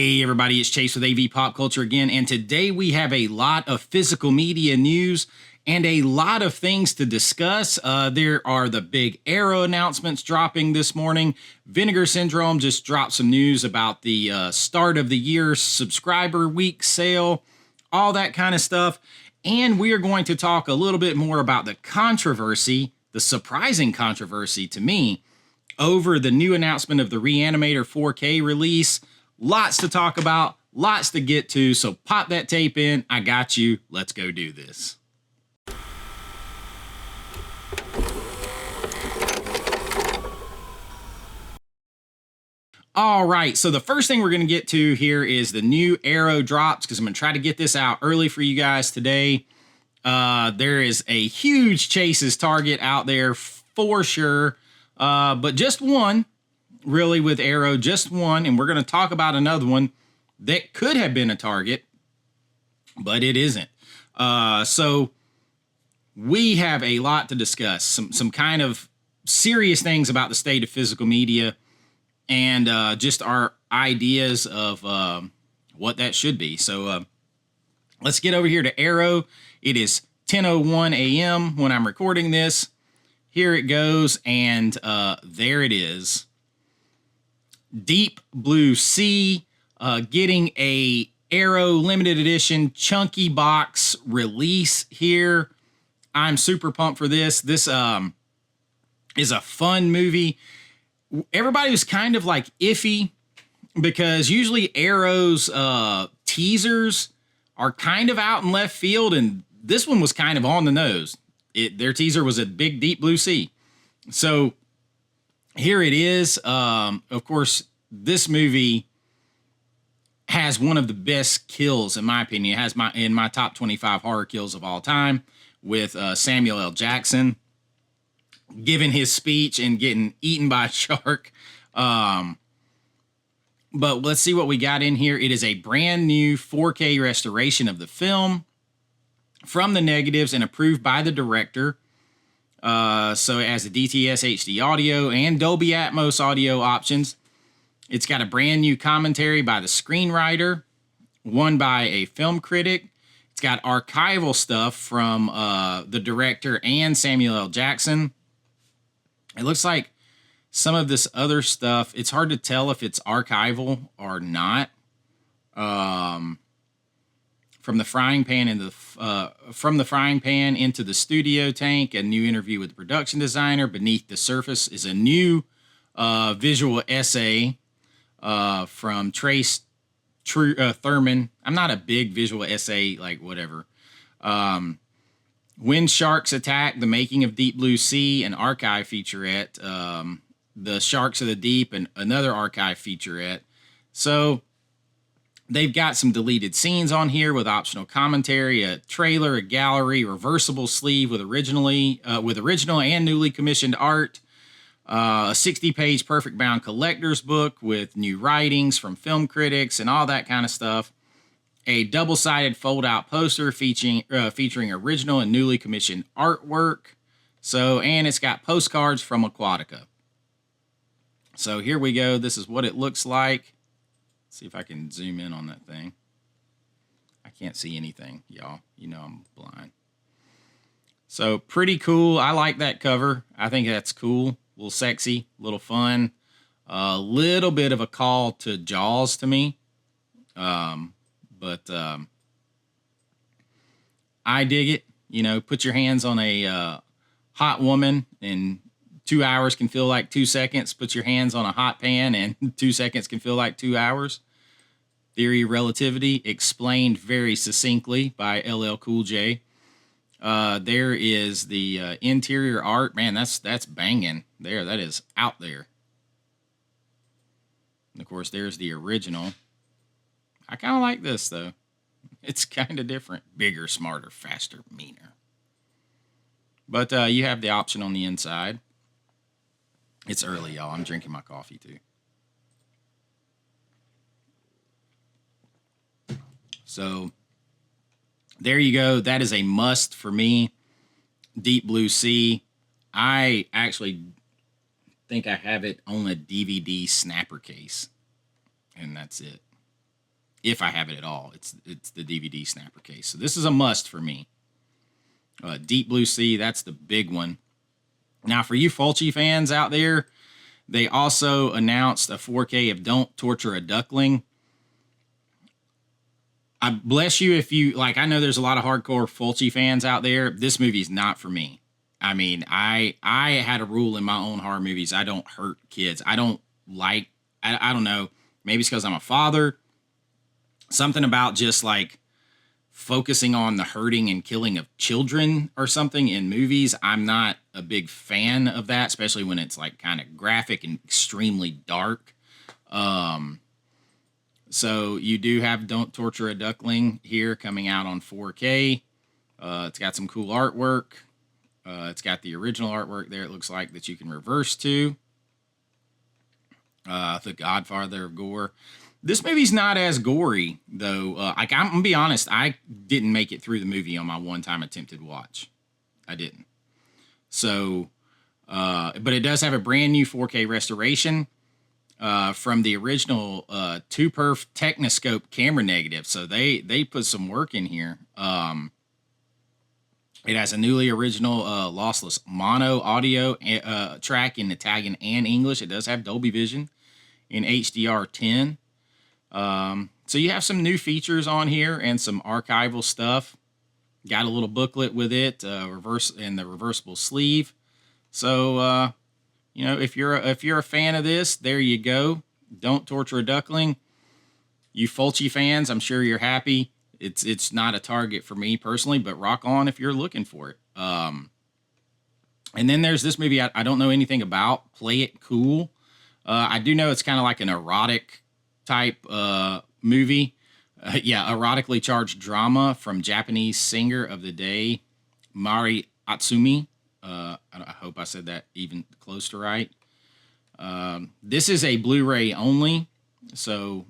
Hey everybody, it's Chase with AV Pop Culture again, and today we have a lot of physical media news and a lot of things to discuss. There are the big Arrow announcements dropping this morning. Vinegar Syndrome just dropped some news about the start of the year subscriber week sale, all that kind of stuff. And we are going to talk a little bit more about the controversy, the surprising controversy to me, over the new announcement of the Re-Animator 4K release. Lots to talk about, lots to get to, so pop that tape in. I got you. Let's go do this. All right, so the first thing we're going to get to here is the new Arrow drops, because I'm going to try to get this out early for you guys today. There is a huge Chase's target out there for sure, but just one. Really, with Arrow, just one, and we're going to talk about another one that could have been a target, but it isn't. So we have a lot to discuss, some kind of serious things about the state of physical media, and just our ideas of what that should be. So let's get over here to Arrow. It is 10:01 a.m. when I'm recording this. Here it goes, and there it is. Deep Blue Sea, getting a Arrow limited edition chunky box release here. I'm super pumped for this. This is a fun movie. Everybody was kind of like iffy because usually Arrow's teasers are kind of out in left field, and this one was kind of on the nose. Their teaser was a big Deep Blue Sea. So here it is. Of course, this movie has one of the best kills, in my opinion. It has in my top 25 horror kills of all time, with Samuel L. Jackson giving his speech and getting eaten by a shark. But let's see what we got in here. It is a brand new 4K restoration of the film from the negatives and approved by the director. So it has the DTS HD audio and Dolby Atmos audio options. It's got a brand new commentary by the screenwriter, one by a film critic. It's got archival stuff from the director and Samuel L. Jackson. It looks like some of this other stuff, it's hard to tell if it's archival or not. From the frying pan into the studio tank, a new interview with the production designer. Beneath the surface is a new visual essay from Trace Thurman. I'm not a big visual essay, like whatever. When Sharks Attack, the making of Deep Blue Sea, an archive featurette. The Sharks of the Deep, and another archive featurette. So they've got some deleted scenes on here with optional commentary, a trailer, a gallery, reversible sleeve with original and newly commissioned art, a 60-page perfect bound collector's book with new writings from film critics and all that kind of stuff, a double-sided fold-out poster featuring original and newly commissioned artwork. So, and it's got postcards from Aquatica. So here we go. This is what it looks like. See if I can zoom in on that thing. I can't see anything, y'all. You know I'm blind. So pretty cool. I like that cover. I think that's cool. A little sexy, a little fun. A little bit of a call to Jaws to me. But I dig it. You know, put your hands on a hot woman, and 2 hours can feel like 2 seconds. Put your hands on a hot pan, and 2 seconds can feel like 2 hours. Theory of Relativity, explained very succinctly by LL Cool J. There is the interior art. Man, that's banging there. That is out there. And of course, there's the original. I kind of like this, though. It's kind of different. Bigger, smarter, faster, meaner. But you have the option on the inside. It's early, y'all. I'm drinking my coffee, too. So, there you go. That is a must for me. Deep Blue Sea. I actually think I have it on a DVD snapper case. And that's it. if I have it at all. It's the DVD snapper case. So this is a must for me. Deep Blue Sea, that's the big one. Now, for you Fulci fans out there, they also announced a 4K of Don't Torture a Duckling. I bless you if you, like, I know there's a lot of hardcore Fulci fans out there. This movie's not for me. I mean, I had a rule in my own horror movies. I don't hurt kids. I don't like, I don't know. Maybe it's because I'm a father. Something about just like focusing on the hurting and killing of children or something in movies. I'm not a big fan of that, especially when it's like kind of graphic and extremely dark. So you do have Don't Torture a Duckling here coming out on 4K. It's got some cool artwork. It's got the original artwork there, it looks like, that you can reverse to. The Godfather of Gore. This movie's not as gory, though. Like, I'm gonna be honest, I didn't make it through the movie on my one-time attempted watch. I didn't. So, but it does have a brand new 4K restoration from the original 2perf Technoscope camera negative. So they put some work in here. It has a newly original lossless mono audio track in Italian and English. It does have Dolby Vision in HDR10. So you have some new features on here and some archival stuff. Got a little booklet with it, reverse and the reversible sleeve. So you know, if you're a fan of this, there you go. Don't Torture a Duckling. You Fulci fans, I'm sure you're happy. It's not a target for me personally, but rock on if you're looking for it. And then there's this movie I don't know anything about. Play It Cool. I do know it's kind of like an erotic type movie. Erotically charged drama from Japanese singer of the day, Mari Atsumi. I hope I said that even close to right. This is a Blu-ray only, so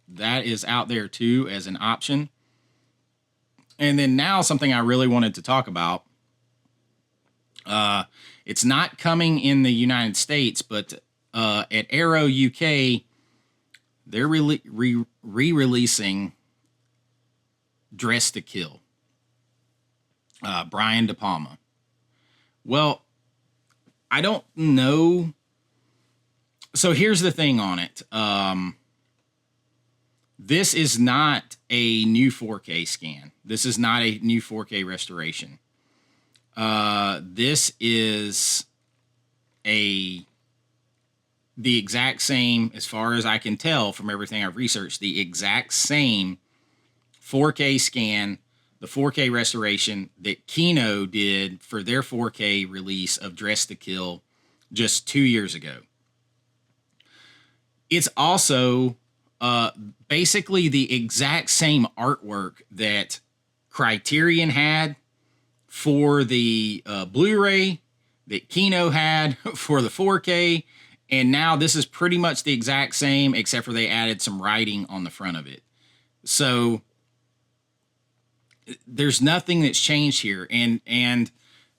that is out there too as an option. And then now something I really wanted to talk about. It's not coming in the United States, but at Arrow UK, they're re-releasing Dress to Kill. Brian De Palma. Well, I don't know. So here's the thing on it. This is not a new 4K scan. This is not a new 4K restoration. This is the exact same, as far as I can tell from everything I've researched, the exact same 4K scan, the 4K restoration that Kino did for their 4K release of Dress to Kill just 2 years ago. It's also basically the exact same artwork that Criterion had for the Blu-ray, that Kino had for the 4K, and now this is pretty much the exact same, except for they added some writing on the front of it. So there's nothing that's changed here, and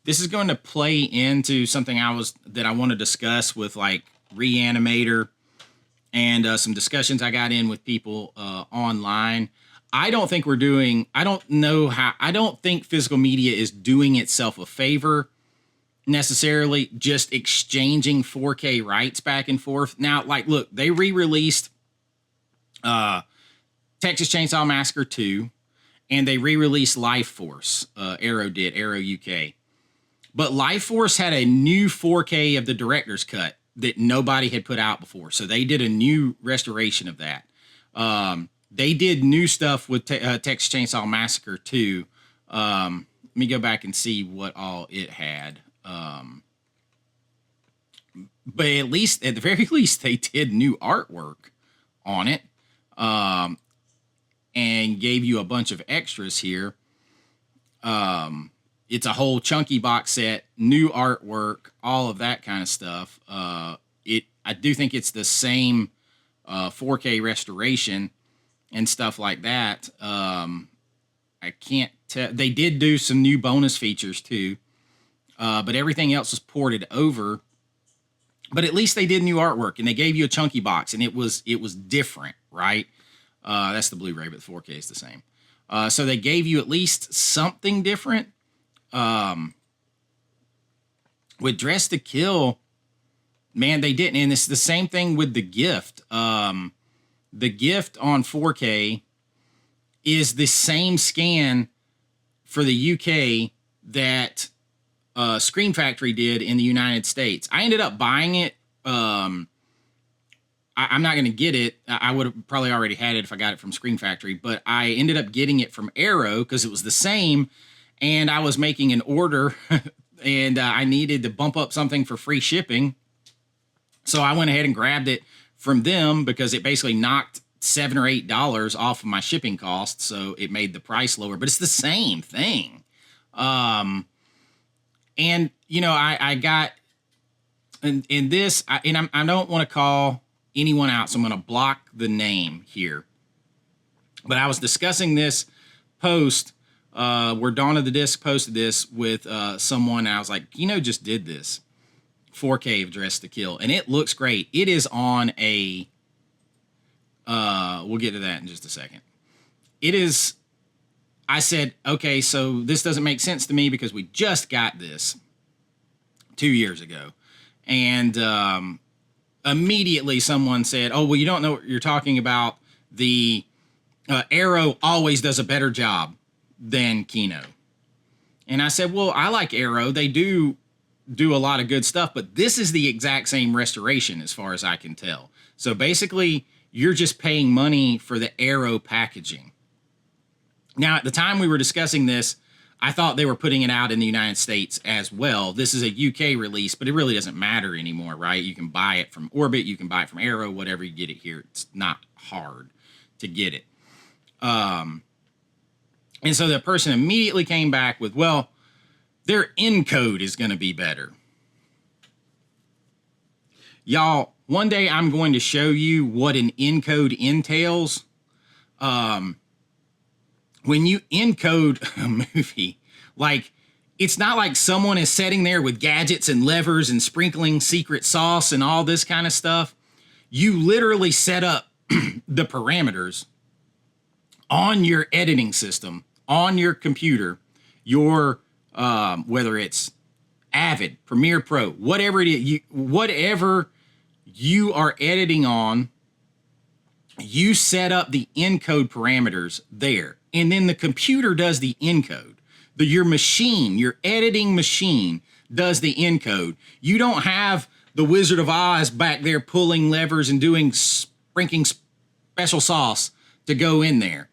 this is going to play into something I want to discuss with like Re-Animator and some discussions I got in with people online. I don't think physical media is doing itself a favor necessarily, just exchanging 4K rights back and forth. Now, like, look, they re-released Texas Chainsaw Massacre 2, and they re-released Life Force. Arrow UK. But Life Force had a new 4K of the director's cut that nobody had put out before. So they did a new restoration of that. They did new stuff with Texas Chainsaw Massacre 2. Let me go back and see what all it had. But at the very least, they did new artwork on it. And gave you a bunch of extras here. It's a whole chunky box set, new artwork, all of that kind of stuff. I do think it's the same 4K restoration and stuff like that. I can't tell. They did do some new bonus features too, but everything else was ported over. But at least they did new artwork, and they gave you a chunky box, and it was different, right? That's the Blu-ray, but the 4K is the same. So they gave you at least something different. With Dress to Kill, man, they didn't. And it's the same thing with The Gift. The Gift on 4K is the same scan for the UK that Screen Factory did in the United States. I ended up buying it. I'm not going to get it. I would have probably already had it if I got it from Screen Factory, but I ended up getting it from Arrow because it was the same, and I was making an order, and I needed to bump up something for free shipping. So I went ahead and grabbed it from them because it basically knocked $7 or $8 off of my shipping costs, so it made the price lower. But it's the same thing. And you know, I got in this, I don't want to call anyone out, so I'm going to block the name here. But I was discussing this post where Dawn of the Disc posted this with someone. And I was like, just did this 4K of Dress to Kill, and it looks great. It is on a we'll get to that in just a second. It is, I said, okay, so this doesn't make sense to me because we just got this 2 years ago. And immediately someone said, oh, well, you don't know what you're talking about. The Arrow always does a better job than Kino. And I said, well, I like Arrow. They do a lot of good stuff, but this is the exact same restoration as far as I can tell. So basically, you're just paying money for the Arrow packaging. Now, at the time we were discussing this, I thought they were putting it out in the United States as well. This is a UK release, but it really doesn't matter anymore, right? You can buy it from Orbit, you can buy it from Arrow, whatever, you get it here. It's not hard to get it. And so the person immediately came back with, well, their encode is going to be better. Y'all, one day I'm going to show you what an encode entails. When you encode a movie, like, it's not like someone is sitting there with gadgets and levers and sprinkling secret sauce and all this kind of stuff. You literally set up the parameters on your editing system, on your computer, your whether it's Avid, Premiere Pro, whatever it is, whatever you are editing on, you set up the encode parameters there. And then the computer does the encode. Your machine, your editing machine, does the encode. You don't have the Wizard of Oz back there pulling levers and doing sprinkling special sauce to go in there.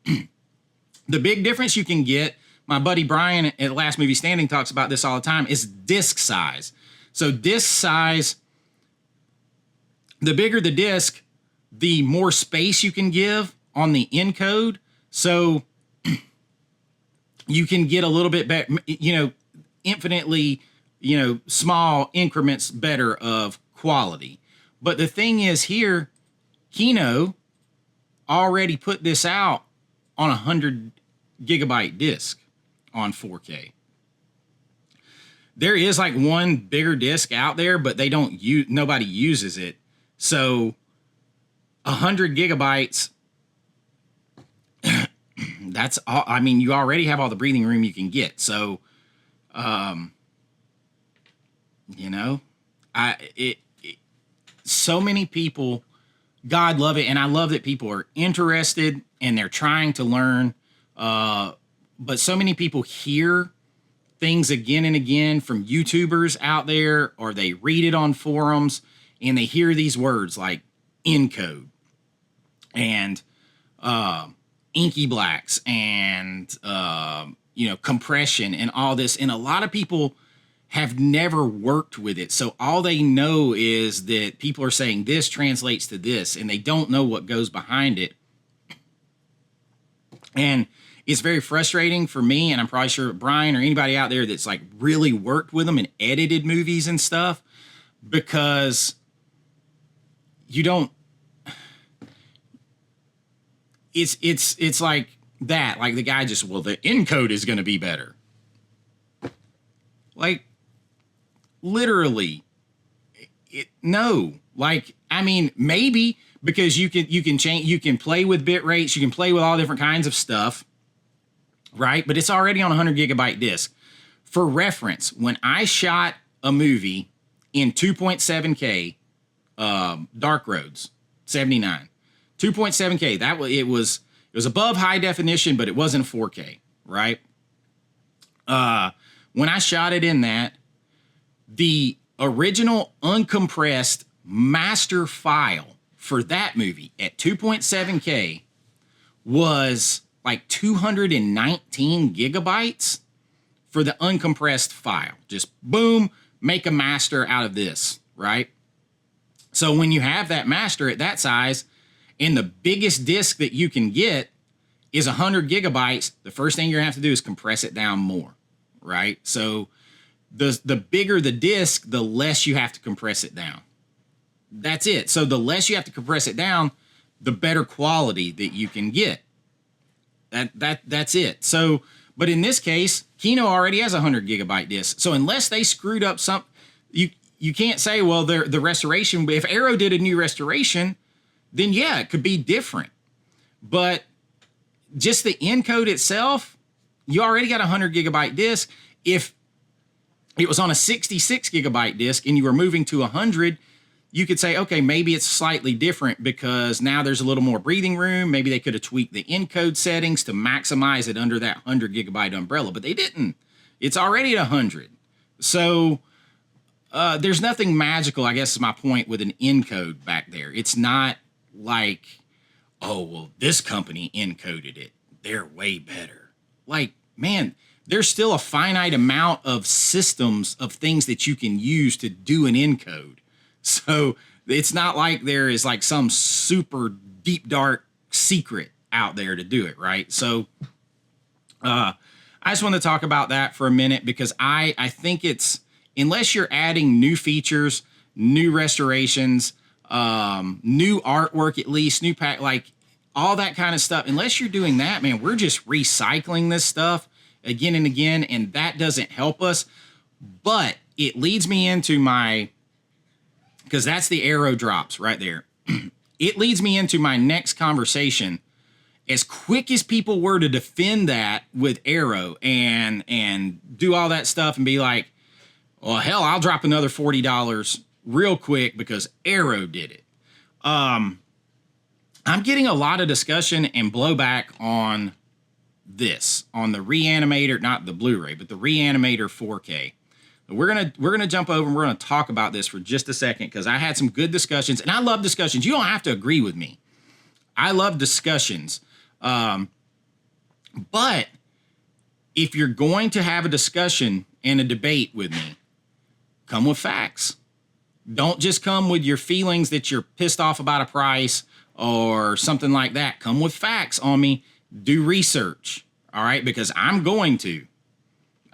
The big difference you can get, my buddy Brian at Last Movie Standing talks about this all the time, is disc size. So disc size, the bigger the disc, the more space you can give on the encode. So you can get a little bit better, infinitely, small increments better of quality. But the thing is here, Kino already put this out on a 100 gigabyte disc on 4K. There is like one bigger disc out there, but nobody uses it. So 100 gigabytes, that's all. I mean, you already have all the breathing room you can get. So, so many people, God love it. And I love that people are interested and they're trying to learn. But so many people hear things again and again from YouTubers out there, or they read it on forums and they hear these words like encode and, inky blacks and, compression and all this. And a lot of people have never worked with it. So all they know is that people are saying this translates to this, and they don't know what goes behind it. And it's very frustrating for me, and I'm probably sure Brian or anybody out there that's like really worked with them and edited movies and stuff, because you don't, it's like that. Like the guy just, well, the encode is going to be better. Like, literally, no. Like, I mean, maybe because you can change, you can play with bit rates, you can play with all different kinds of stuff, right? But it's already on a 100 gigabyte disc. For reference, when I shot a movie in 2.7K, Dark Roads 79, 2.7K, it was above high definition, but it wasn't 4K, right? When I shot it in that, the original uncompressed master file for that movie at 2.7K was like 219 gigabytes for the uncompressed file. Just boom, make a master out of this, right? So when you have that master at that size, and the biggest disc that you can get is 100 gigabytes, the first thing you're gonna have to do is compress it down more, right? So the bigger the disc, the less you have to compress it down. That's it. So the less you have to compress it down, the better quality that you can get. That's it. So, but in this case, Kino already has a 100 gigabyte disc. So unless they screwed up you can't say, well, the restoration, if Arrow did a new restoration, then yeah, it could be different. But just the encode itself, you already got a 100 gigabyte disc. If it was on a 66 gigabyte disc and you were moving to 100, you could say, okay, maybe it's slightly different because now there's a little more breathing room. Maybe they could have tweaked the encode settings to maximize it under that 100 gigabyte umbrella, but they didn't. It's already at 100. So there's nothing magical, I guess is my point, with an encode back there. It's not like, oh, well, this company encoded it. They're way better. Like, man, there's still a finite amount of systems of things that you can use to do an encode. So it's not like there is like some super deep, dark secret out there to do it, right? So I just want to talk about that for a minute because I think it's, unless you're adding new features, new restorations, new artwork at least, new pack, like all that kind of stuff, unless you're doing that, man, we're just recycling this stuff again and again, and that doesn't help us. But it leads me into my, because that's the Arrow drops right there. It leads me into my next conversation. As quick as people were to defend that with Arrow and do all that stuff and be like, well, hell, I'll drop another $40 real quick because Arrow did it. I'm getting a lot of discussion and blowback on this, on the Re-Animator, not the Blu-ray, but the Re-Animator 4K. We're gonna jump over and we're gonna talk about this for just a second because I had some good discussions, and I love discussions. You don't have to agree with me. I love discussions. But if you're going to have a discussion and a debate with me, come with facts. Don't just come with your feelings that you're pissed off about a price or something like that. Come with facts on me. Do research, all right? Because I'm going to.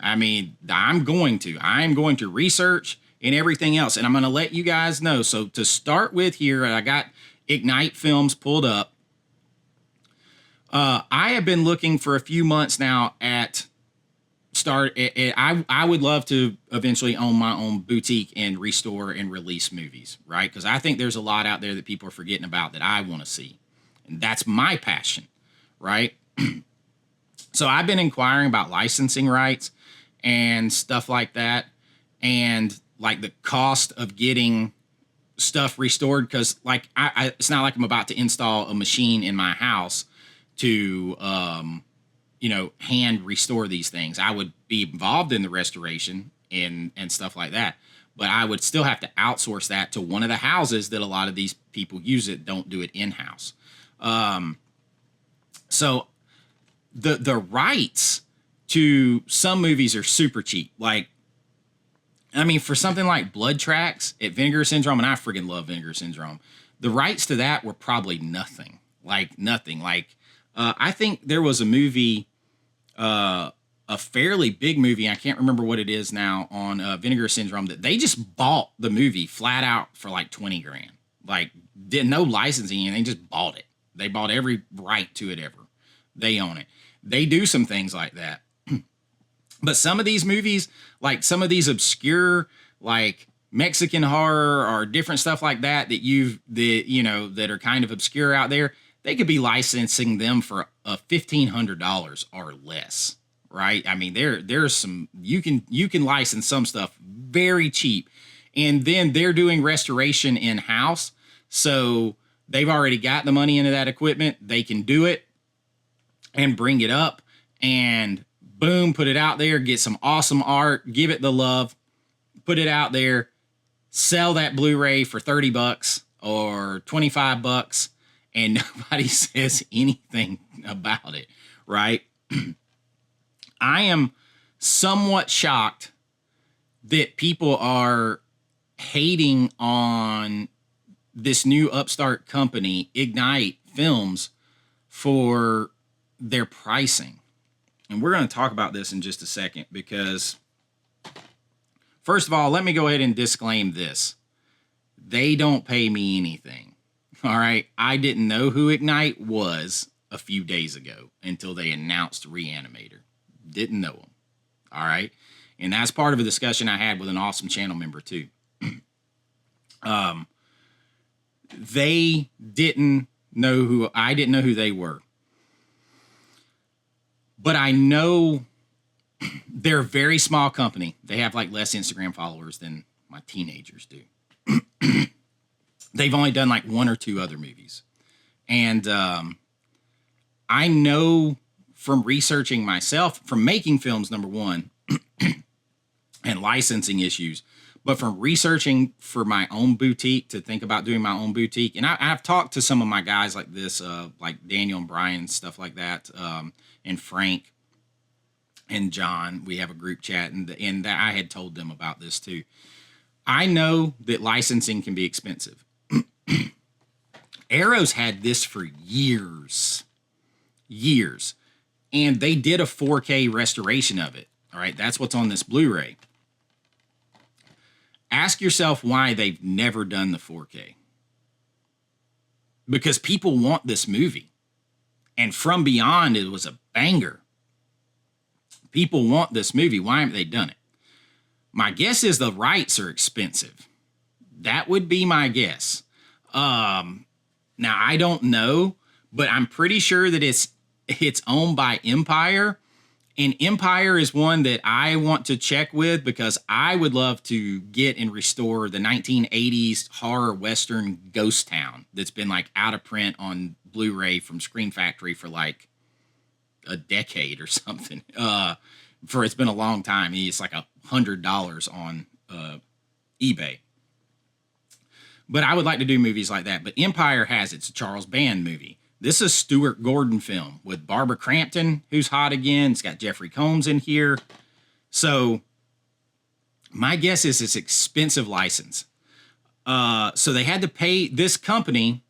I'm going to research and everything else, and I'm going to let you guys know. So to start with here, I got Ignite Films pulled up. I have been looking for a few months now at I would love to eventually own my own boutique and restore and release movies, right? Because I think there's a lot out there that people are forgetting about that I want to see. And that's my passion, right? So I've been inquiring about licensing rights and stuff like that, and like the cost of getting stuff restored, because like it's not like I'm about to install a machine in my house to hand restore these things. I would be involved in the restoration and stuff like that, but I would still have to outsource that to one of the houses that a lot of these people use it, don't do it in-house. So the rights to some movies are super cheap. Like, I mean, for something like Blood Tracks at Vinegar Syndrome, and I freaking love Vinegar Syndrome, the rights to that were probably nothing. Like, nothing. Like, I think there was a movie, a fairly big movie, I can't remember what it is now, on Vinegar Syndrome, that they just bought the movie flat out for like 20 grand. Like, did no licensing, and they just bought it. They bought every right to it ever. They own it. They do some things like that. But some of these movies, like some of these obscure, like Mexican horror or different stuff like that that are kind of obscure out there, they could be licensing them for $1,500 or less, right? I mean, there's some you can license some stuff very cheap, and then they're doing restoration in house, so they've already got the money into that equipment. They can do it and bring it up, and boom, put it out there, get some awesome art, give it the love, put it out there. Sell that Blu-ray for $30 or $25, and nobody says anything about it, right? I am somewhat shocked that people are hating on this new upstart company, Ignite Films, for their pricing. And we're going to talk about this in just a second because, first of all, let me go ahead and disclaim this. They don't pay me anything. All right. I didn't know who Ignite was a few days ago until they announced Re-Animator. Didn't know them. All right. And that's part of a discussion I had with an awesome channel member too. They didn't know who, I didn't know who they were. But I know they're a very small company. They have like less Instagram followers than my teenagers do. They've only done like 1 or 2 other movies. And I know from researching myself, from making films, number one, and licensing issues, but from researching for my own boutique to think about doing my own boutique. And I've talked to some of my guys like this, like Daniel and Brian, stuff like that, and Frank and John. We have a group chat, and I had told them about this too. I know that licensing can be expensive. Arrow's had this for years, and they did a 4K restoration of it. All right, that's what's on this Blu-ray. Ask yourself why they've never done the 4K. Because people want this movie. And From Beyond, it was a banger. People want this movie. Why haven't they done it? My guess is the rights are expensive. That would be my guess. Now, I don't know, but I'm pretty sure that it's owned by Empire. And Empire is one that I want to check with because I would love to get and restore the 1980s horror Western Ghost Town that's been like out of print on Blu-ray from Screen Factory for like a decade or something. It's been a long time. It's like $100 on eBay. But I would like to do movies like that. But Empire has it. It's a Charles Band movie. This is a Stuart Gordon film with Barbara Crampton, who's hot again. It's got Jeffrey Combs in here. So my guess is it's expensive license. So they had to pay this company.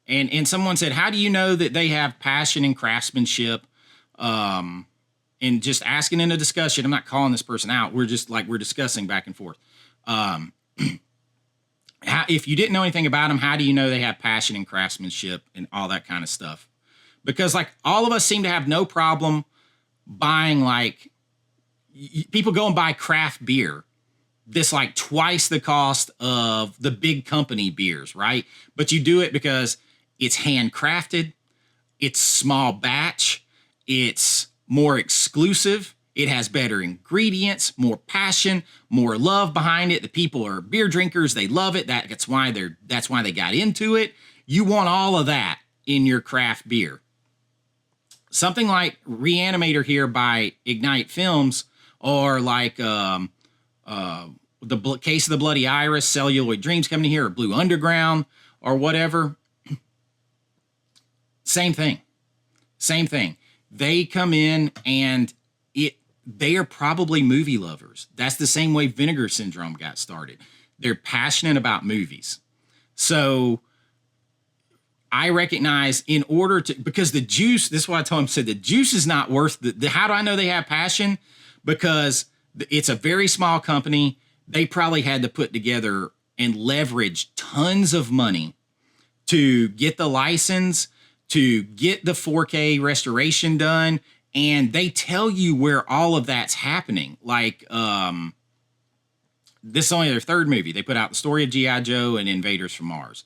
And someone said, how do you know that they have passion and craftsmanship? And just asking in a discussion, I'm not calling this person out. We're discussing back and forth. If you didn't know anything about them, how do you know they have passion and craftsmanship and all that kind of stuff? Because like all of us seem to have no problem buying, like, people go and buy craft beer this like twice the cost of the big company beers, right? But you do it because it's handcrafted, it's small batch, it's more exclusive, it has better ingredients, more passion, more love behind it. The people are beer drinkers, they love it. That's why they got into it. You want all of that in your craft beer. Something like Re-Animator here by Ignite Films, or like the Case of the Bloody Iris, Celluloid Dreams coming here, or Blue Underground, or whatever. Same thing. They come in and they are probably movie lovers. That's the same way Vinegar Syndrome got started. They're passionate about movies. So I recognize because the juice, this is what I told him, said the juice is not worth how do I know they have passion? Because it's a very small company. They probably had to put together and leverage tons of money to get the license, to get the 4K restoration done. And they tell you where all of that's happening. Like This is only their third movie. They put out The Story of G.I. Joe and Invaders from Mars.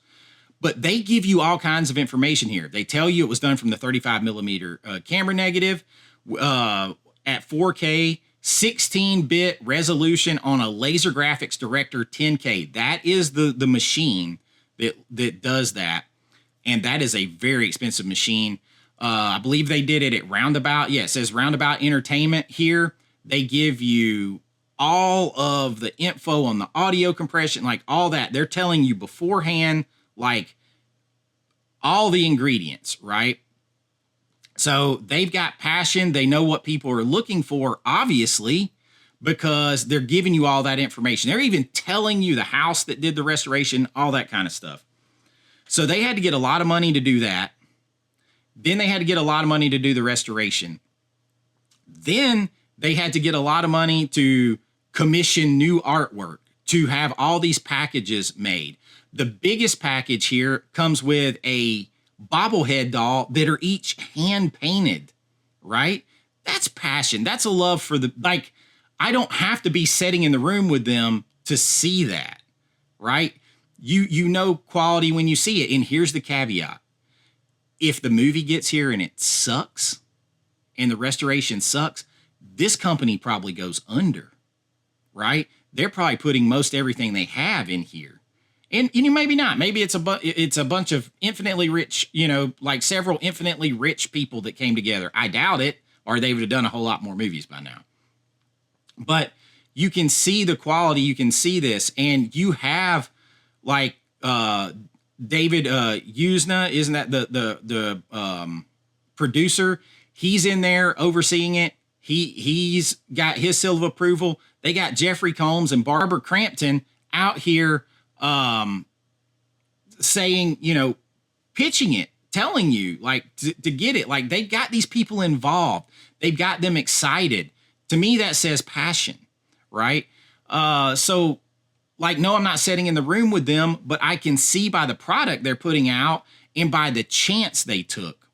But they give you all kinds of information here. They tell you it was done from the 35 millimeter camera negative at 4K, 16-bit resolution on a Laser Graphics Director 10K. That is the machine that does that. And that is a very expensive machine. I believe they did it at Roundabout. Yeah, it says Roundabout Entertainment here. They give you all of the info on the audio compression, like all that. They're telling you beforehand, like all the ingredients, right? So they've got passion. They know what people are looking for, obviously, because they're giving you all that information. They're even telling you the house that did the restoration, all that kind of stuff. So they had to get a lot of money to do that. Then they had to get a lot of money to do the restoration. Then they had to get a lot of money to commission new artwork, to have all these packages made. The biggest package here comes with a bobblehead doll that are each hand painted, right? That's passion. That's a love for the, like, I don't have to be sitting in the room with them to see that, right? You know quality when you see it. And here's the caveat. If the movie gets here and it sucks and the restoration sucks, this company probably goes under, right? They're probably putting most everything they have in here. And maybe not. Maybe it's a bunch of infinitely rich, like several infinitely rich people that came together. I doubt it, or they would have done a whole lot more movies by now. But you can see the quality. You can see this. And you have like David Usna, isn't that the producer? He's in there overseeing it. He's got his seal of approval. They got Jeffrey Combs and Barbara Crampton out here saying, pitching it, telling you like to get it. Like they've got these people involved. They've got them excited. To me, that says passion, right? So like, no, I'm not sitting in the room with them, but I can see by the product they're putting out and by the chance they took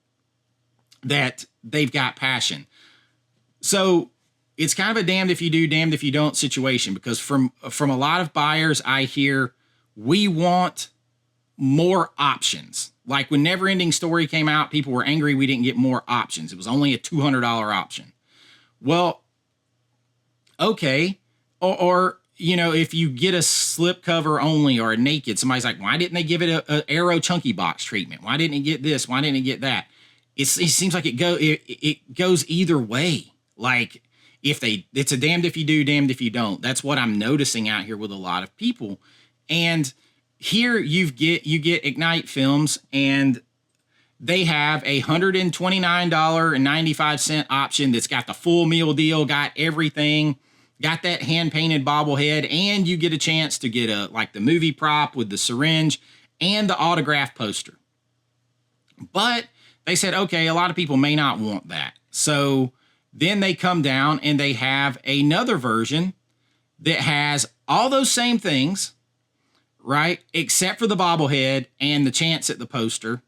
that they've got passion. So it's kind of a damned if you do, damned if you don't situation, because from a lot of buyers, I hear we want more options. Like when Neverending Story came out, people were angry we didn't get more options. It was only a $200 option. Well, okay. Or if you get a slip cover only or a naked, somebody's like, why didn't they give it a Arrow chunky box treatment? Why didn't it get this? Why didn't it get that? It seems like it goes either way. Like it's a damned if you do, damned if you don't. That's what I'm noticing out here with a lot of people. And here you get Ignite Films, and they have a $129.95 option that's got the full meal deal, got everything, got that hand painted bobblehead, and you get a chance to get the movie prop with the syringe and the autograph poster. But they said, okay, a lot of people may not want that. So then they come down and they have another version that has all those same things, right? Except for the bobblehead and the chance at the poster.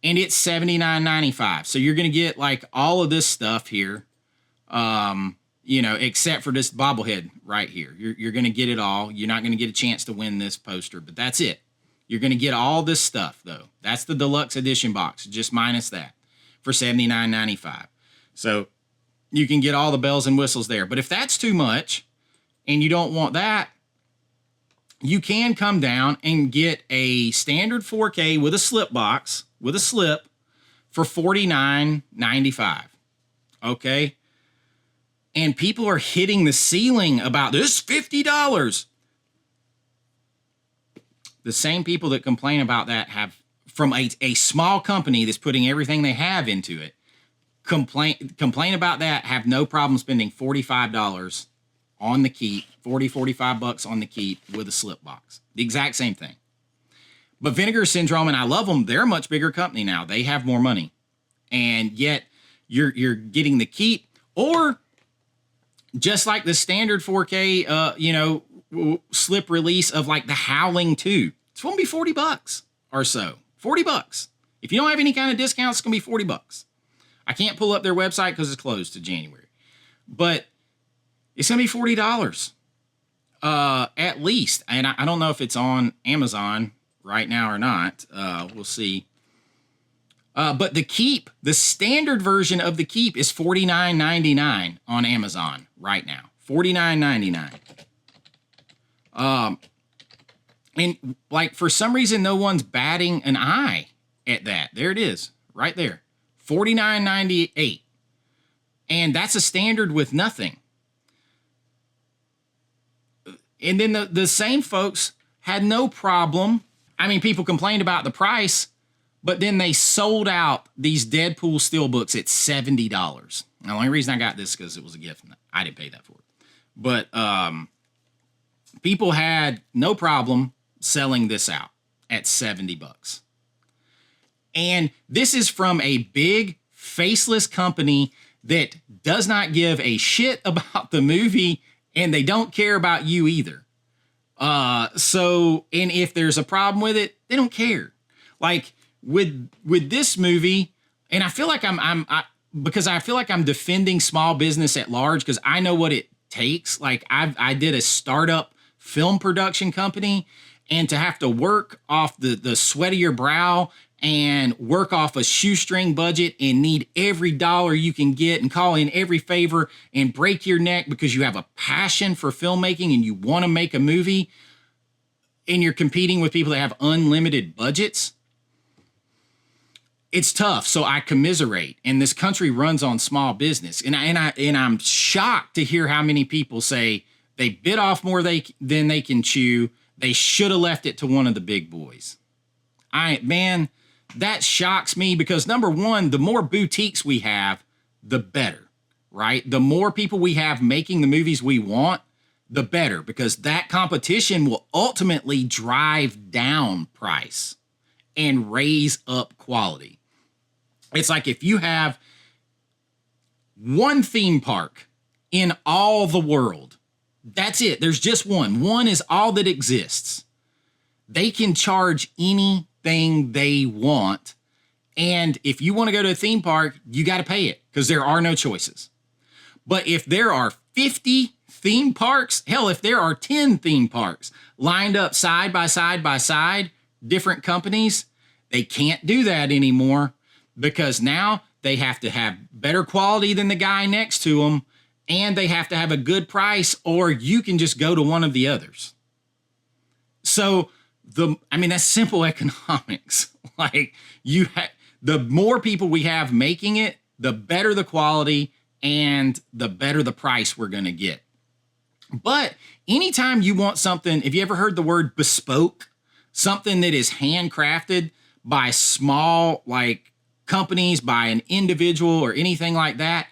And it's $79.95. So you're going to get like all of this stuff here, except for this bobblehead right here. You're going to get it all. You're not going to get a chance to win this poster, but that's it. You're going to get all this stuff, though. That's the deluxe edition box, just minus that, for $79.95. So you can get all the bells and whistles there. But if that's too much and you don't want that, you can come down and get a standard 4K with a slip box, with a slip, for $49.95. Okay? And people are hitting the ceiling about this $50. The same people that complain about that have, from a small company that's putting everything they have into it, complain about that, have no problem spending $45 on the keep, $45 on the keep with a slip box. The exact same thing. But Vinegar Syndrome, and I love them, they're a much bigger company now. They have more money. And yet you're getting the keep, or just like the standard 4K slip release of like the Howling 2. It's going to be $40 or so. $40. If you don't have any kind of discounts, it's going to be $40. I can't pull up their website because it's closed to January. But it's going to be $40. At least. And I don't know if it's on Amazon right now or not. We'll see. But the Keep, the standard version of the Keep is $49.99 on Amazon right now. $49.99. And like for some reason, no one's batting an eye at that. There it is, right there. $49.98. And that's a standard with nothing. And then the same folks had no problem. I mean, people complained about the price, but then they sold out these Deadpool steelbooks at $70. Now, the only reason I got this is because it was a gift. I didn't pay that for it. But people had no problem selling this out at $70. And this is from a big, faceless company that does not give a shit about the movie, and they don't care about you either. And if there's a problem with it, they don't care. Like with this movie, and I feel like because I feel like I'm defending small business at large because I know what it takes. Like I did a startup film production company, and to have to work off the sweat of your brow and work off a shoestring budget and need every dollar you can get and call in every favor and break your neck because you have a passion for filmmaking and you want to make a movie and you're competing with people that have unlimited budgets. It's tough. So I commiserate. And this country runs on small business. And I'm shocked to hear how many people say they bit off more than they can chew. They should have left it to one of the big boys. That shocks me because number one, the more boutiques we have, the better, right? The more people we have making the movies we want, the better, because that competition will ultimately drive down price and raise up quality. It's like if you have one theme park in all the world, that's it. There's just one. One is all that exists. They can charge anything they want. And if you want to go to a theme park, you got to pay it because there are no choices. But if there are 50 theme parks, hell, if there are 10 theme parks lined up side by side by side, different companies, they can't do that anymore because now they have to have better quality than the guy next to them, and they have to have a good price, or you can just go to one of the others. So that's simple economics. Like the more people we have making it, the better the quality and the better the price we're going to get. But anytime you want something, have you ever heard the word bespoke? Something that is handcrafted by small companies, by an individual or anything like that,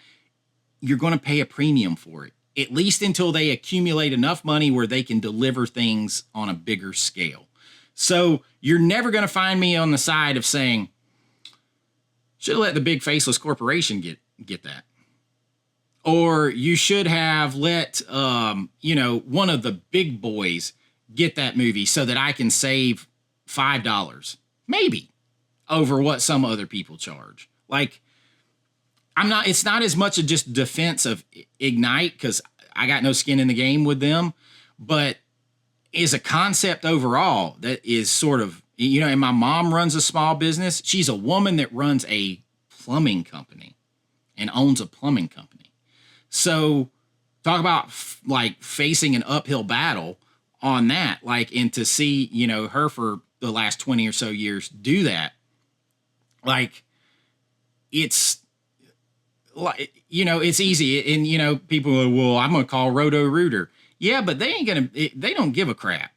you're going to pay a premium for it, at least until they accumulate enough money where they can deliver things on a bigger scale. So you're never going to find me on the side of saying, should have let the big faceless corporation get that. Or you should have let, one of the big boys get that movie so that I can save $5, maybe, over what some other people charge. It's not as much of just defense of Ignite because I got no skin in the game with them, but is a concept overall that is sort of, and my mom runs a small business. She's a woman that runs a plumbing company and owns a plumbing company. So talk about facing an uphill battle on that, and to see, her for the last 20 or so years do that. It's easy. And, people are, well, I'm going to call Roto-Rooter. Yeah, but they don't give a crap.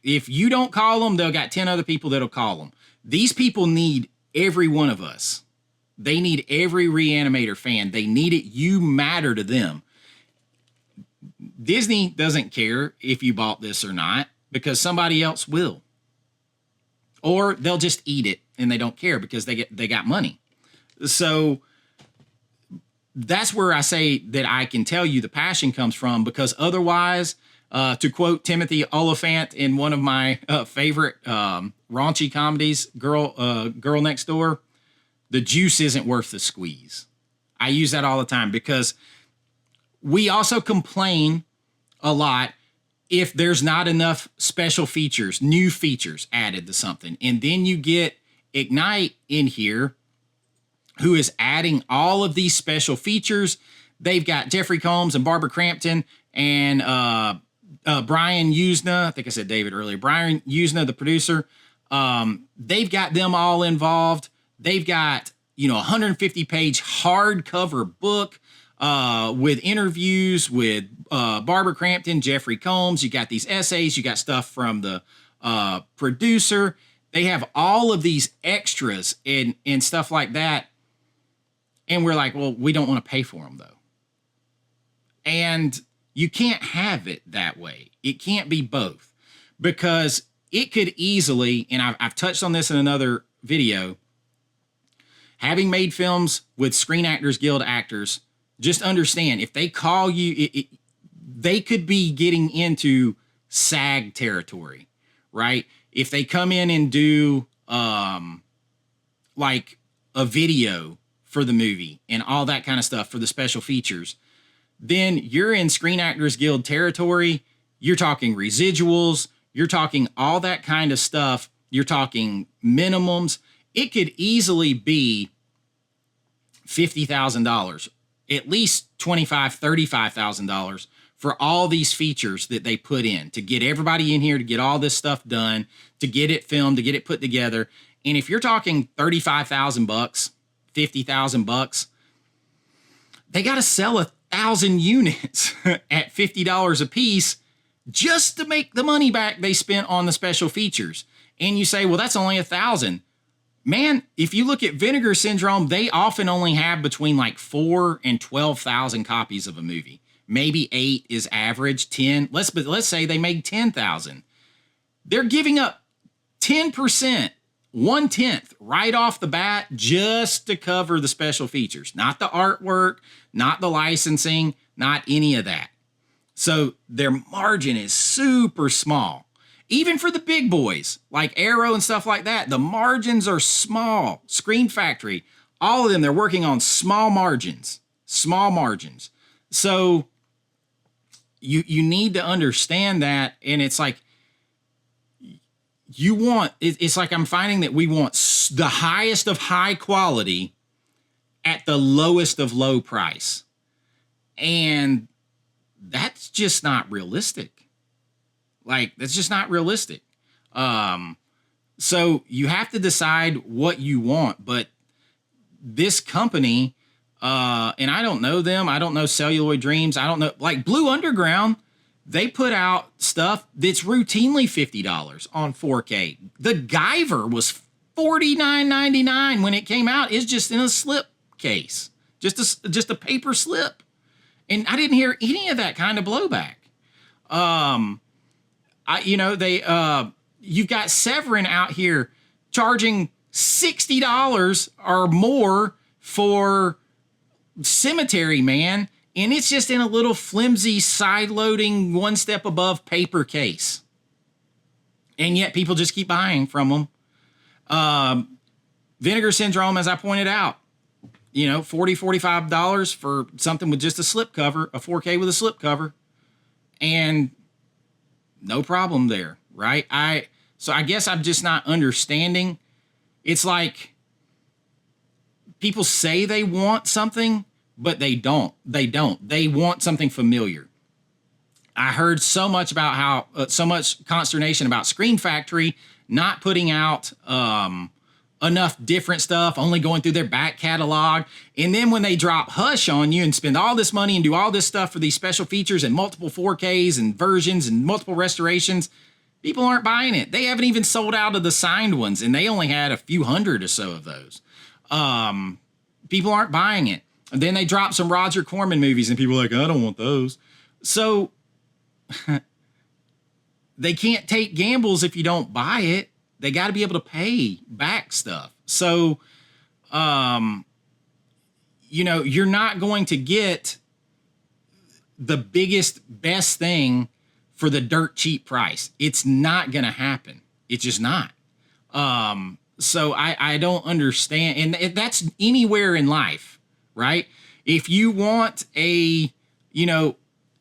If you don't call them, they'll got 10 other people that'll call them. These people need every one of us. They need every Re-Animator fan. They need it. You matter to them. Disney doesn't care if you bought this or not because somebody else will. Or they'll just eat it and they don't care because they got money. So that's where I say that I can tell you the passion comes from, because otherwise, to quote Timothy Oliphant in one of my favorite raunchy comedies, Girl Next Door, the juice isn't worth the squeeze. I use that all the time because we also complain a lot if there's not enough special features, new features added to something. And then you get Ignite in here, who is adding all of these special features. They've got Jeffrey Combs and Barbara Crampton and Brian Usna. I think I said David earlier. Brian Usna, the producer. They've got them all involved. They've got, a 150-page hardcover book with interviews with Barbara Crampton, Jeffrey Combs. You got these essays. You got stuff from the producer. They have all of these extras and stuff like that. And we're like, well, we don't want to pay for them, though. And you can't have it that way. It can't be both, because it could easily, and I've touched on this in another video, having made films with Screen Actors Guild actors, just understand, if they call you, they could be getting into SAG territory, right? If they come in and do like a video for the movie and all that kind of stuff for the special features, then you're in Screen Actors Guild territory. You're talking residuals. You're talking all that kind of stuff. You're talking minimums. It could easily be $50,000, at least $25,000, $35,000 for all these features that they put in to get everybody in here, to get all this stuff done, to get it filmed, to get it put together. And if you're talking $35,000, $50,000, they got to sell 1,000 units at $50 a piece just to make the money back they spent on the special features. And you say, well, that's only 1,000. Man, if you look at Vinegar Syndrome, they often only have between like 4 and 12,000 copies of a movie. Maybe 8 is average, 10. Let's say they made 10,000. They're giving up 10%, 1/10 right off the bat just to cover the special features. Not the artwork, not the licensing, not any of that. So their margin is super small. Even for the big boys like Arrow and stuff like that, the margins are small. Screen Factory, all of them, they're working on small margins. So you need to understand that. And it's like, it's like I'm finding that we want the highest of high quality at the lowest of low price. And that's just not realistic. That's just not realistic. So you have to decide what you want. But this company, and I don't know them. I don't know Celluloid Dreams. I don't know, like Blue Underground, they put out stuff that's routinely $50 on 4K. The Guyver was $49.99 when it came out. It's just in a slip case, just a paper slip. And I didn't hear any of that kind of blowback. You've got Severin out here charging $60 or more for Cemetery Man, and it's just in a little flimsy side-loading, one step above paper case. And yet people just keep buying from them. Vinegar Syndrome, as I pointed out, $40, $45 for something with just a slip cover, a 4K with a slip cover, and no problem there, right? So I guess I'm just not understanding. It's like people say they want something, but they don't. They want something familiar. I heard so much about how, so much consternation about Screen Factory not putting out enough different stuff, only going through their back catalog. And then when they drop Hush on you and spend all this money and do all this stuff for these special features and multiple 4Ks and versions and multiple restorations, people aren't buying it. They haven't even sold out of the signed ones, and they only had a few hundred or so of those. People aren't buying it. And then they drop some Roger Corman movies, and people are like, I don't want those. So they can't take gambles if you don't buy it. They got to be able to pay back stuff. So, you're not going to get the biggest, best thing for the dirt cheap price. It's not going to happen. It's just not. So I don't understand. And that's anywhere in life, right? If you want a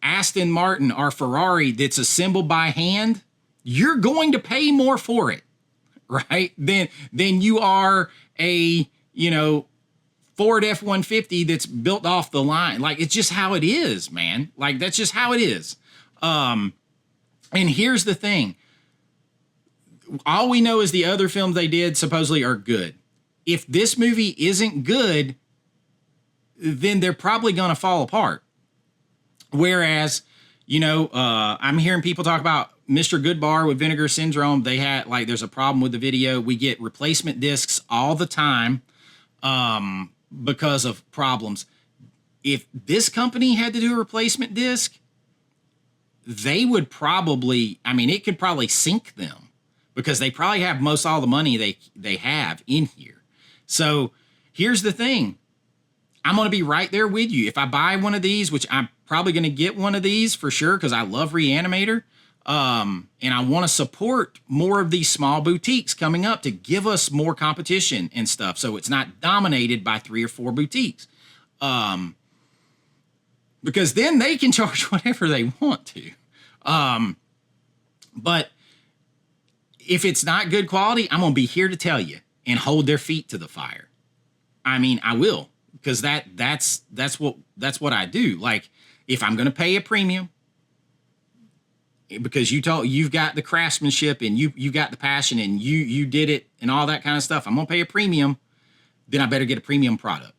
Aston Martin or Ferrari that's assembled by hand, you're going to pay more for it, right? Than you are a, Ford F-150 that's built off the line. Like, it's just how it is, man. Like, that's just how it is. And here's the thing. All we know is the other films they did supposedly are good. If this movie isn't good, then they're probably going to fall apart. Whereas, I'm hearing people talk about Mr. Goodbar with Vinegar Syndrome. They had, there's a problem with the video. We get replacement discs all the time because of problems. If this company had to do a replacement disc, they would probably, it could probably sink them because they probably have most all the money they have in here. So here's the thing. I'm going to be right there with you. If I buy one of these, which I'm probably going to get one of these for sure because I love Re-Animator, and I want to support more of these small boutiques coming up to give us more competition and stuff so it's not dominated by 3 or 4 boutiques. Because then they can charge whatever they want to. But if it's not good quality, I'm going to be here to tell you and hold their feet to the fire. I will. Because that's what I do. Like, if I'm going to pay a premium, because you've got the craftsmanship and you got the passion and you did it and all that kind of stuff, I'm going to pay a premium, then I better get a premium product.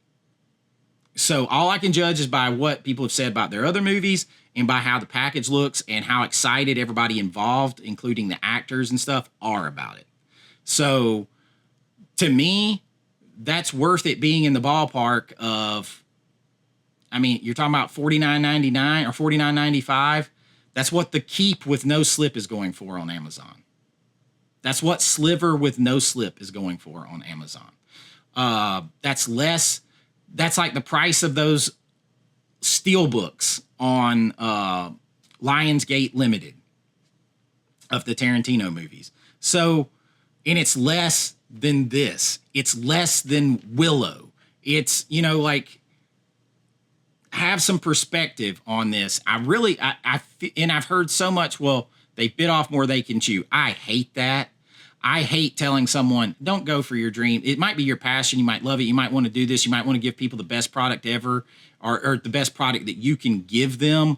So all I can judge is by what people have said about their other movies and by how the package looks and how excited everybody involved, including the actors and stuff, are about it. So to me, that's worth it being in the ballpark of, you're talking about $49.99 or $49.95. That's what the Keep with no slip is going for on Amazon. That's what Sliver with no slip is going for on Amazon. That's less. That's like the price of those steelbooks on Lionsgate Limited of the Tarantino movies. So, and it's less than this. It's less than Willow. It's, have some perspective on this. And I've heard so much, well, they bit off more they can chew. I hate that. I hate telling someone, don't go for your dream. It might be your passion. You might love it. You might want to do this. You might want to give people the best product ever or the best product that you can give them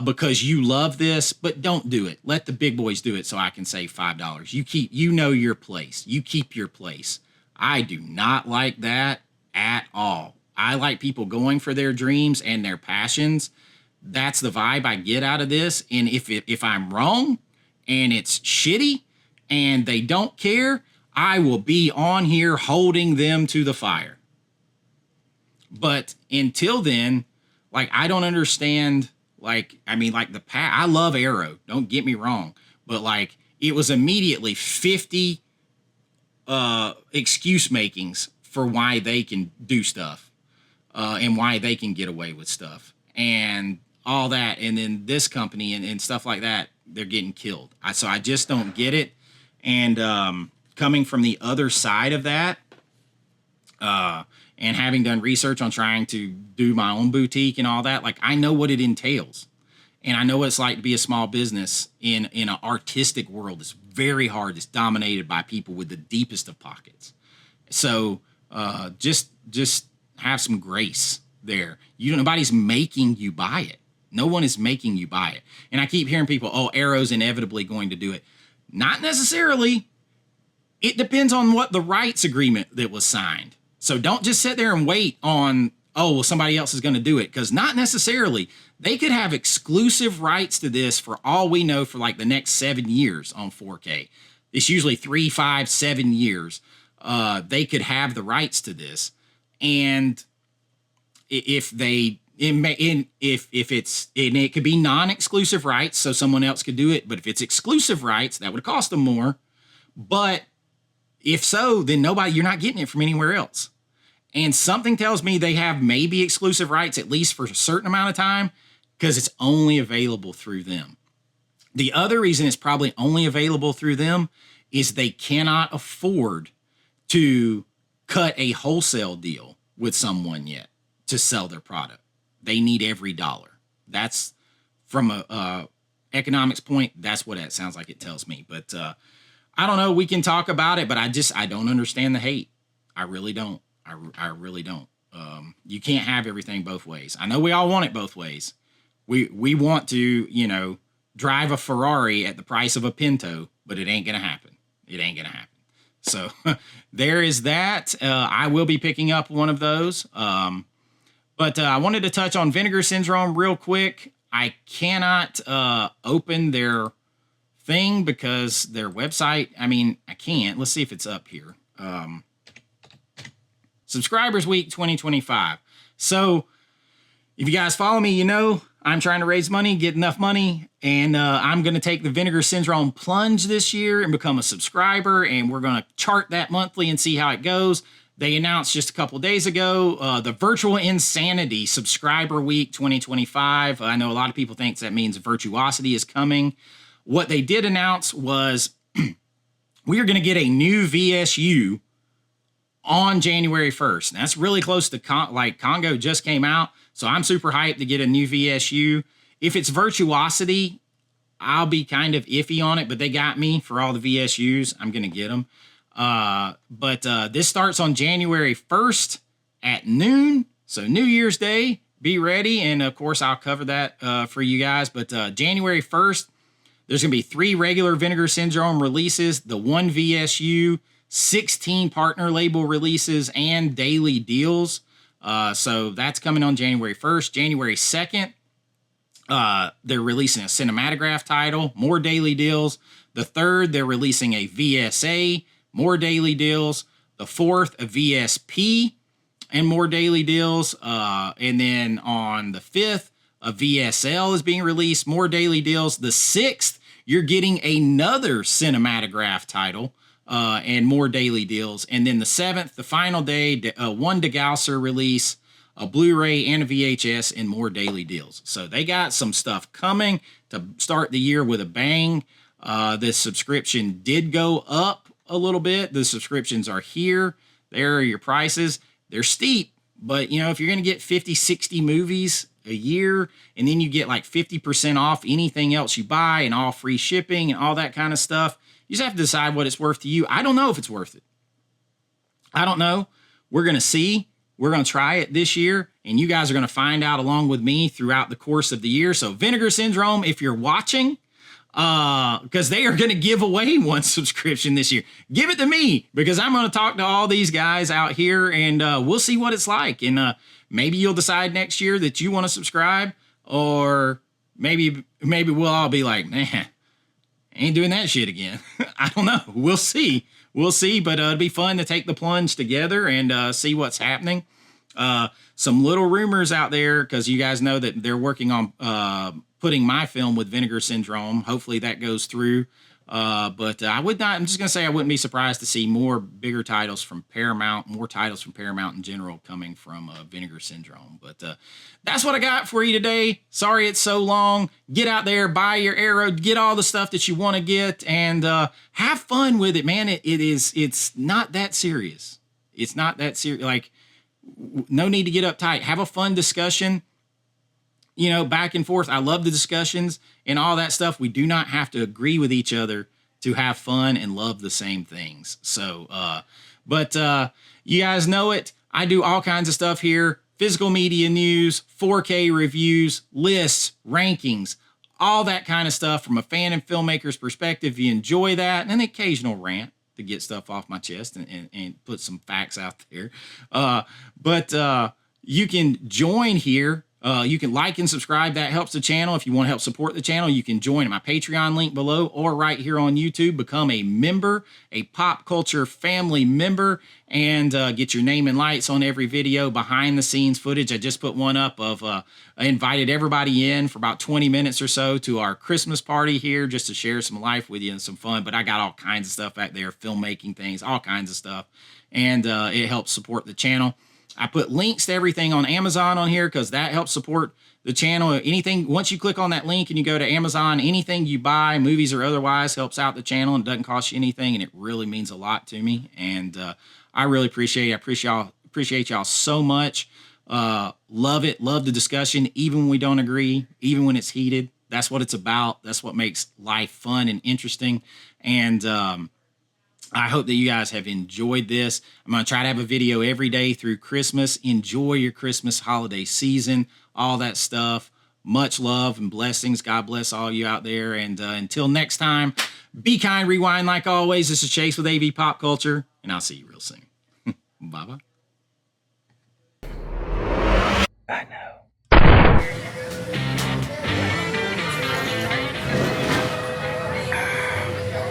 because you love this, but don't do it. Let the big boys do it so I can save $5. You know your place. You keep your place. I do not like that at all. I like people going for their dreams and their passions. That's the vibe I get out of this. And if I'm wrong and it's shitty and they don't care, I will be on here holding them to the fire. But until then, I don't understand, I love Arrow, don't get me wrong, but it was immediately 50 excuse makings for why they can do stuff and why they can get away with stuff and all that. And then this company and stuff like that, they're getting killed. So I just don't get it. And coming from the other side of that, and having done research on trying to do my own boutique and all that, I know what it entails. And I know what it's like to be a small business in an artistic world. It's very hard. It's dominated by people with the deepest of pockets. So just have some grace there. Nobody's making you buy it. No one is making you buy it. And I keep hearing people, oh, Arrow's inevitably going to do it. Not necessarily. It depends on what the rights agreement that was signed. So don't just sit there and wait on, oh, well, somebody else is going to do it. Because not necessarily. They could have exclusive rights to this for all we know for the next 7 years on 4K. It's usually 3, 5, 7 years. They could have the rights to this. And if it could be non-exclusive rights, so someone else could do it. But if it's exclusive rights, that would cost them more. But if so, then you're not getting it from anywhere else. And something tells me they have maybe exclusive rights, at least for a certain amount of time, because it's only available through them. The other reason it's probably only available through them is they cannot afford to cut a wholesale deal with someone yet to sell their product. They need every dollar. That's from a economics point, that's what it sounds like it tells me. But I don't know. We can talk about it, but I don't understand the hate. I really don't. I really don't. You can't have everything both ways. I know we all want it both ways. We want to, you know, drive a Ferrari at the price of a Pinto, but it ain't gonna happen. It ain't gonna happen. So there is that. I will be picking up one of those. But I wanted to touch on Vinegar Syndrome real quick. I cannot open their thing because their website, I mean, I can't. Let's see if it's up here. Subscribers Week 2025. So if you guys follow me, you know I'm trying to raise money, get enough money, and I'm going to take the Vinegar Syndrome plunge this year and become a subscriber, and we're going to chart that monthly and see how it goes. They announced just a couple days ago the Virtual Insanity Subscriber Week 2025. I know a lot of people think that means Virtuosity is coming. What they did announce was we are going to get a new VSU on January 1st. And that's really close to Congo just came out. So I'm super hyped to get a new VSU. If it's Virtuosity, I'll be kind of iffy on it, but they got me for all the VSUs. I'm going to get them. But this starts on January 1st at noon. So New Year's Day, be ready. And of course, I'll cover that for you guys. But January 1st, there's going to be 3 regular Vinegar Syndrome releases, the 1 VSU, 16 partner label releases, and daily deals. So that's coming on January 1st. January 2nd, they're releasing a cinematograph title, more daily deals. The 3rd, they're releasing a VSA, more daily deals. The 4th, a VSP, and more daily deals. And then on the 5th, a VSL is being released, more daily deals. The 6th, you're getting another cinematograph title. And more daily deals. And then the 7th, the final day, 1 DeGausser release, a Blu-ray and a VHS, and more daily deals. So they got some stuff coming to start the year with a bang. This subscription did go up a little bit. The subscriptions are here. There are your prices. They're steep, but you know, if you're going to get 50, 60 movies a year, and then you get like 50% off anything else you buy and all free shipping and all that kind of stuff, you just have to decide what it's worth to you. I don't know if it's worth it. I don't know. We're going to see. We're going to try it this year, and you guys are going to find out along with me throughout the course of the year. So Vinegar Syndrome, if you're watching, because they are going to give away 1 subscription this year. Give it to me, because I'm going to talk to all these guys out here, and we'll see what it's like. And maybe you'll decide next year that you want to subscribe, or maybe we'll all be like, man, ain't doing that shit again. I don't know. We'll see. We'll see. But it'll be fun to take the plunge together and see what's happening. Some little rumors out there, because you guys know that they're working on putting my film with Vinegar Syndrome. Hopefully that goes through. But I'm just going to say I wouldn't be surprised to see more bigger titles from Paramount, more titles from Paramount in general coming from Vinegar Syndrome. But that's what I got for you today. Sorry it's so long. Get out there, buy your Arrow, get all the stuff that you want to get, and have fun with it, man. It's not that serious. It's not that serious. Like, no need to get uptight. Have a fun discussion. You know, back and forth. I love the discussions and all that stuff. We do not have to agree with each other to have fun and love the same things. So, but you guys know it. I do all kinds of stuff here. Physical media news, 4K reviews, lists, rankings, all that kind of stuff from a fan and filmmaker's perspective. If you enjoy that, and an occasional rant to get stuff off my chest and put some facts out there. But you can join here. You can like and subscribe. That helps the channel. If you want to help support the channel, you can join at my Patreon link below or right here on YouTube. Become a member, a Pop Culture family member, and get your name and lights on every video, behind the scenes footage. I just put one up of I invited everybody in for about 20 minutes or so to our Christmas party here just to share some life with you and some fun. But I got all kinds of stuff back there, filmmaking things, all kinds of stuff. And it helps support the channel. I put links to everything on Amazon on here because that helps support the channel. Anything, once you click on that link and you go to Amazon, anything you buy, movies or otherwise, helps out the channel and doesn't cost you anything, and it really means a lot to me. And I really appreciate it. I appreciate y'all so much. Love it. Love the discussion, even when we don't agree, even when it's heated. That's what it's about. That's what makes life fun and interesting. And I hope that you guys have enjoyed this. I'm going to try to have a video every day through Christmas. Enjoy your Christmas holiday season, all that stuff. Much love and blessings. God bless all you out there. And until next time, be kind, rewind like always. This is Chase with AV Pop Culture, and I'll see you real soon. Bye-bye. I know.